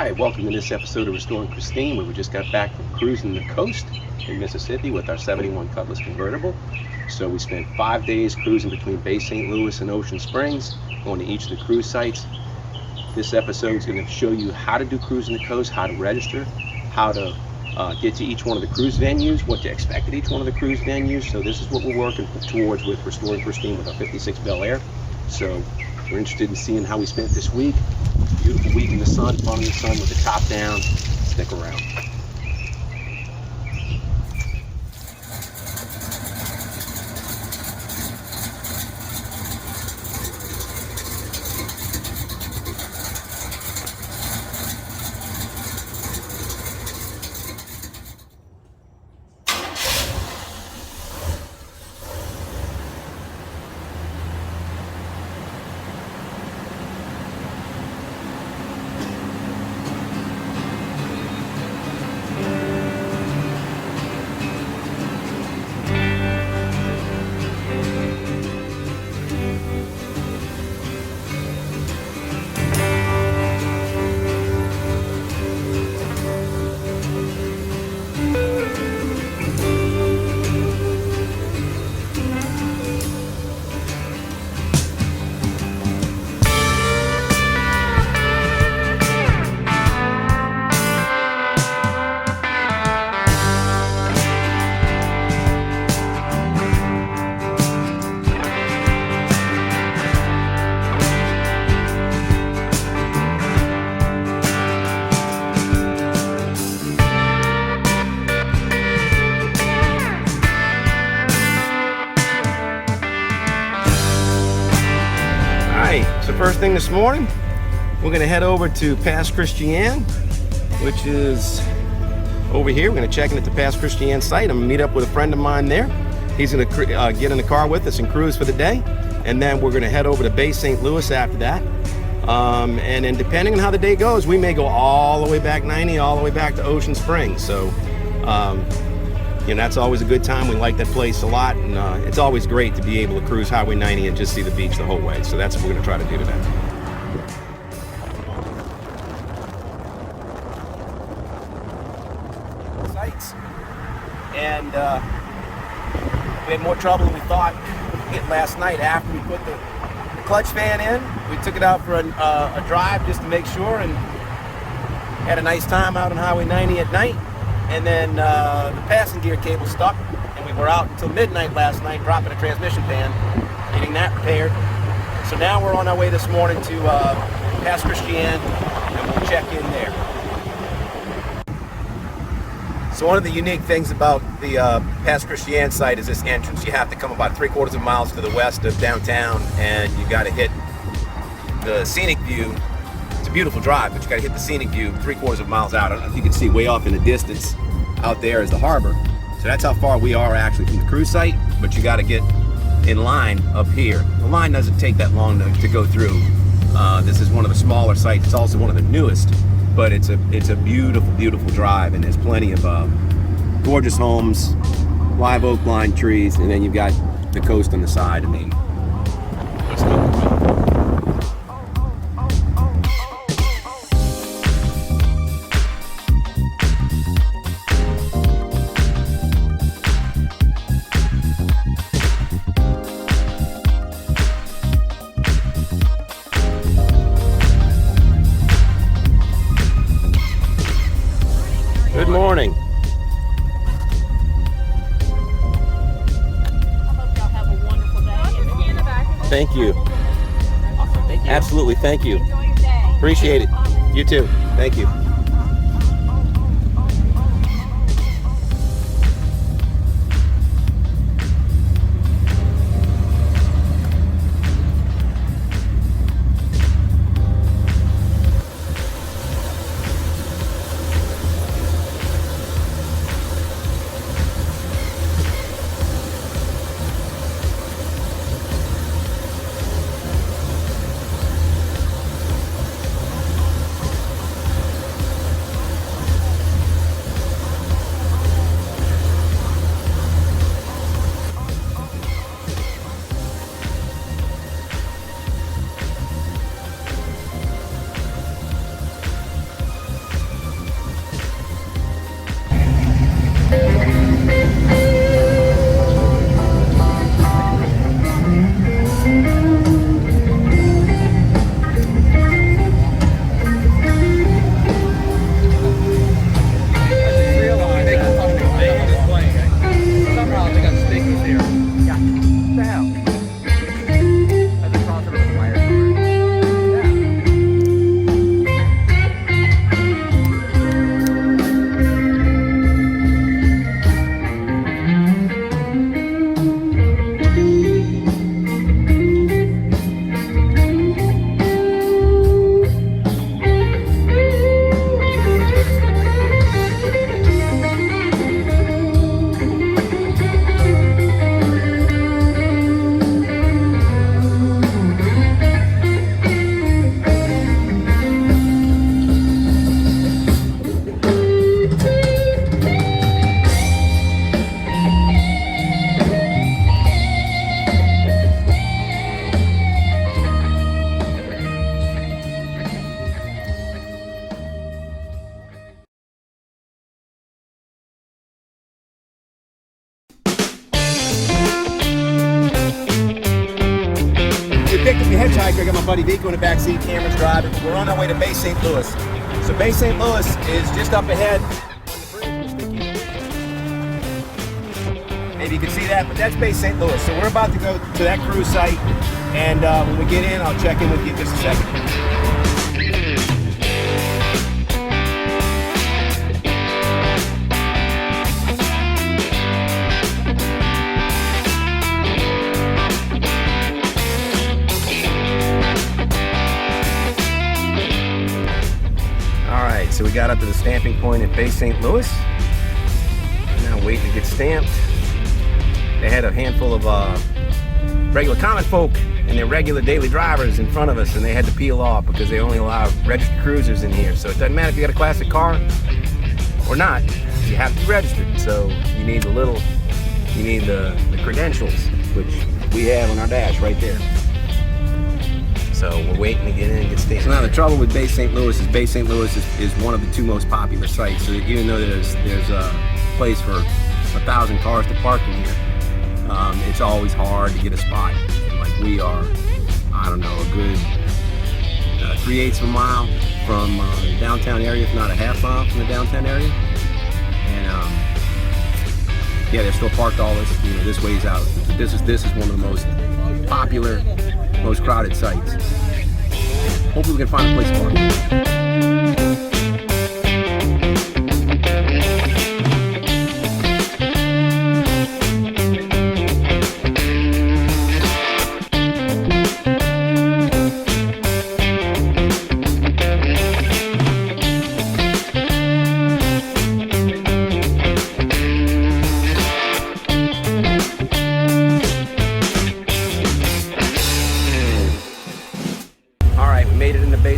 Hi, welcome to this episode of Restoring Pristine, where we just got back from cruising the coast in Mississippi with our 71 Cutlass convertible. So we spent 5 days cruising between Bay St. Louis and Ocean Springs, going to each of the cruise sites. This episode is going to show you how to do Cruising the Coast, how to register, how to get to each one of the cruise venues, what to expect at each one of the cruise venues. So this is what we're working towards with Restoring Pristine with our 56 Bel Air. So if you're interested in seeing how we spent this week, beautiful week in the sun, fun in the sun with the top down, stick around. First thing this morning, we're going to head over to Pass Christian, which is over here. We're going to check in at the Pass Christian site. I'm going to meet up with a friend of mine there. He's going to get in the car with us and cruise for the day. And then we're going to head over to Bay St. Louis after that. And then depending on how the day goes, we may go all the way back 90, all the way back to Ocean Springs. So, you know, that's always a good time. We like that place a lot, and it's always great to be able to cruise Highway 90 and just see the beach the whole way. So that's what we're going to try to do today. Sites, and we had more trouble than we thought getting last night after we put the clutch fan in. We took it out for a drive just to make sure, and had a nice time out on Highway 90 at night. And then the passing gear cable stuck, and we were out until midnight last night dropping a transmission pan, getting that repaired. So now we're on our way this morning to Pass Christian, and we'll check in there. So one of the unique things about the Pass Christian site is this entrance. You have to come about 3/4 of miles to the west of downtown, and you got to hit the scenic view. It's a beautiful drive, but you got to hit the scenic view 3/4 miles out. I don't know if you can see way off in the distance out there is the harbor. So that's how far we are actually from the cruise site, but you got to get in line up here. The line doesn't take that long to go through. This is one of the smaller sites. It's also one of the newest, but it's a beautiful, beautiful drive, and there's plenty of gorgeous homes, live oak lime trees, and then you've got the coast on the side. I mean, let's go. Good morning. I hope y'all have a wonderful day. Thank you. Awesome, thank you. Absolutely, thank you. Enjoy your day. Appreciate it. You too. Thank you. picked up the hitchhiker. I got my buddy Vico in the back seat, cameras driving. We're on our way to Bay St. Louis. So Bay St. Louis is just up ahead. Maybe you can see that, but that's Bay St. Louis. So we're about to go to that cruise site, and when we get in, I'll check in with you in just a second. So we got up to the stamping point at Bay St. Louis. Now waiting to get stamped. They had a handful of regular common folk and their regular daily drivers in front of us, and they had to peel off because they only allow registered cruisers in here. So it doesn't matter if you got a classic car or not, you have to be registered. So you need the credentials, which we have on our dash right there. So we're waiting to get in and get stamped. So now the trouble with Bay St. Louis is Bay St. Louis is one of the two most popular sites. So even though there's a place for 1,000 cars to park in here, it's always hard to get a spot. Like we are, I don't know, a good 3/8 of a mile from the downtown area, if not a half mile from the downtown area. And yeah, they're still parked all this ways out. This is one of the most popular, most crowded sites. Hopefully we can find a place for it.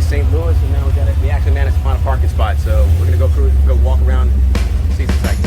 St. Louis, and now we actually managed to find a parking spot, so we're gonna go walk around and see some sights.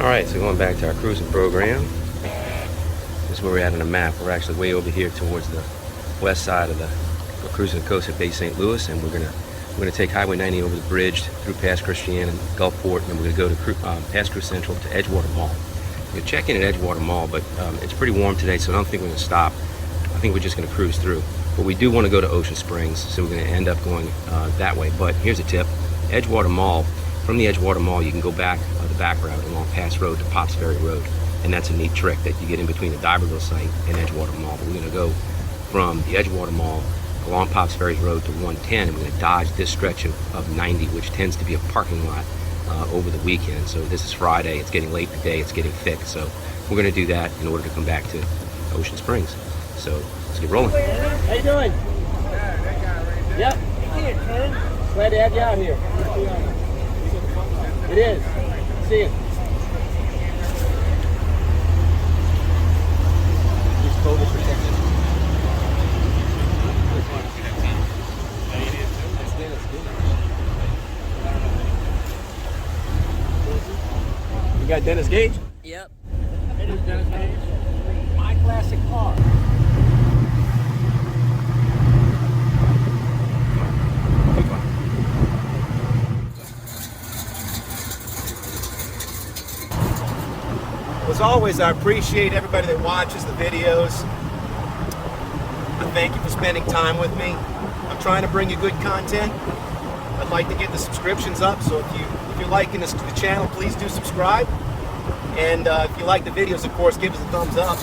Alright, so going back to our cruising program. This is where we're at on the map. We're actually way over here towards the west side of the Cruisin the Coast at Bay St. Louis, and we're gonna take Highway 90 over the bridge through past Christian and Gulfport, and then we're gonna go to past Cruise Central to Edgewater Mall. We're gonna check in at Edgewater Mall, but it's pretty warm today, so I don't think we're gonna stop. I think we're just gonna cruise through. But we do want to go to Ocean Springs, so we're gonna end up going that way. But here's a tip: Edgewater Mall. From the Edgewater Mall, you can go back the back route along Pass Road to Pops Ferry Road, and that's a neat trick that you get in between the Diverville site and Edgewater Mall. But we're going to go from the Edgewater Mall along Pops Ferry Road to 110, and we're going to dodge this stretch of 90, which tends to be a parking lot over the weekend. So this is Friday, it's getting late today, it's getting thick, so we're going to do that in order to come back to Ocean Springs. So let's get rolling. How you doing? Yep. Glad to have you out here. It is. See you. Just total protection. You got Dennis Gage? Yep. It is Dennis Gage. My classic car. As always, I appreciate everybody that watches the videos. I thank you for spending time with me. I'm trying to bring you good content. I'd like to get the subscriptions up, so if you you're liking the channel, please do subscribe. And if you like the videos, of course, give us a thumbs up.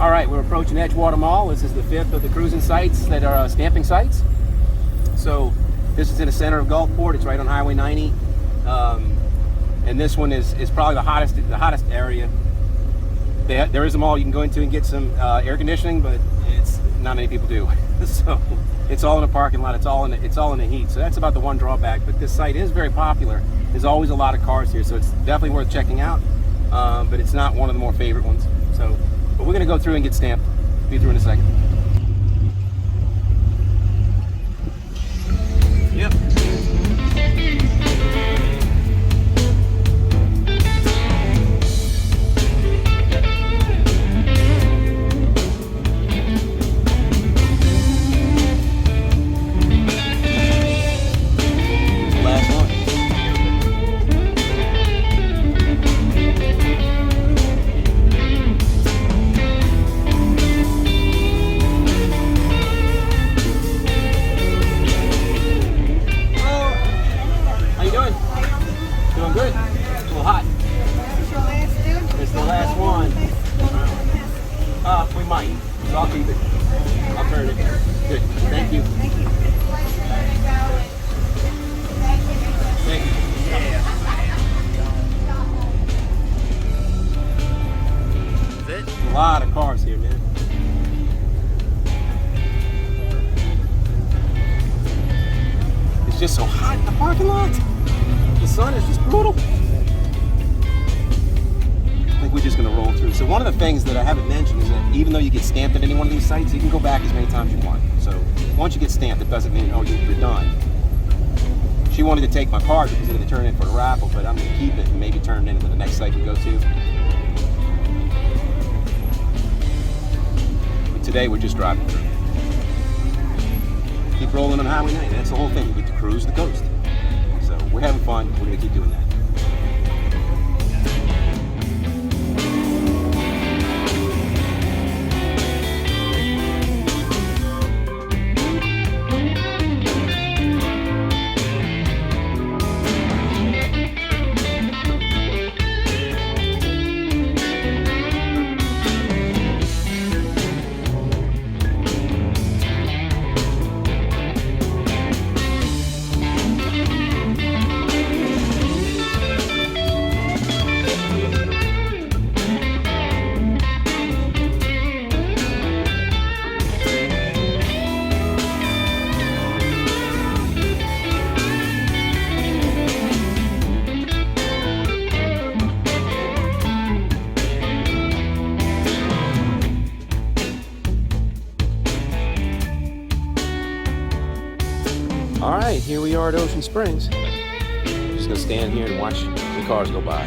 All right, we're approaching Edgewater Mall. This is the 5th of the cruising sites that are stamping sites. So this is in the center of Gulfport. It's right on Highway 90. And this one is probably the hottest area. There is a mall you can go into and get some air conditioning, but it's not many people do. So it's all in a parking lot. It's all in the heat. So that's about the one drawback. But this site is very popular. There's always a lot of cars here, so it's definitely worth checking out. But it's not one of the more favorite ones. So, but we're gonna go through and get stamped. Be through in a second. Yep. We might. So I'll keep it. I'll turn it. Good. Thank you. Thank you. Thank you. That's it. A lot of cars here, man. It's just so hot in the parking lot. The sun is just brutal. We're just going to roll through. So one of the things that I haven't mentioned is that even though you get stamped at any one of these sites, you can go back as many times as you want. So once you get stamped, it doesn't mean, oh, you're done. She wanted to take my card because it had to turn in for the raffle, but I'm going to keep it and maybe turn it into the next site we go to. But today we're just driving through. Keep rolling on Highway 90. That's the whole thing. We get to cruise the coast. So we're having fun. We're going to keep doing that. All right, here we are at Ocean Springs. I'm just gonna stand here and watch the cars go by.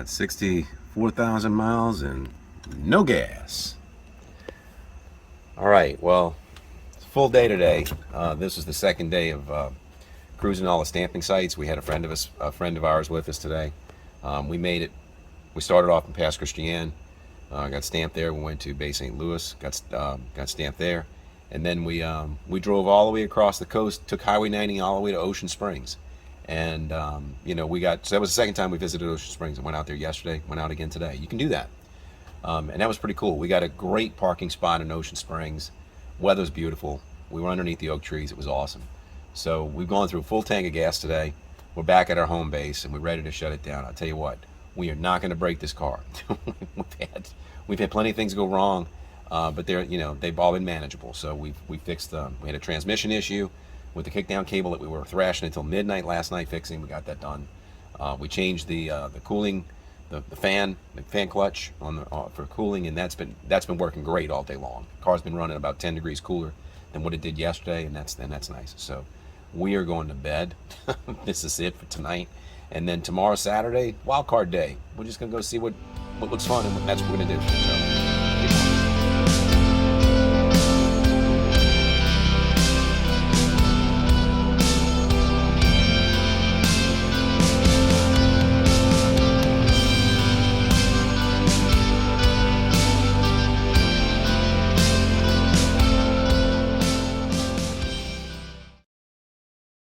got 64,000 miles and no gas. All right, well, it's a full day today. This is the second day of cruising all the stamping sites. We had a friend of ours with us today. We made it. We started off in Pass Christian, got stamped there. We went to Bay St. Louis, got stamped there, and then we drove all the way across the coast, took Highway 90 all the way to Ocean Springs, and you know, so that was the second time we visited Ocean Springs. I went out there yesterday, went out again today. You can do that, and that was pretty cool. We got a great parking spot in Ocean Springs. Weather's beautiful. We were underneath the oak trees. It was awesome. So we've gone through a full tank of gas today. We're back at our home base and we're ready to shut it down. I'll tell you what, we are not going to break this car. we've had plenty of things go wrong, but they've all been manageable. So we fixed them. We had a transmission issue with the kickdown cable that we were thrashing until midnight last night fixing. We got that done. We changed the cooling, the fan clutch for cooling, and that's been working great all day long. The car's been running about 10 degrees cooler than what it did yesterday, and that's nice. So we are going to bed. This is it for tonight, and then tomorrow, Saturday, wild card day. We're just gonna go see what looks fun, and that's what we're gonna do. So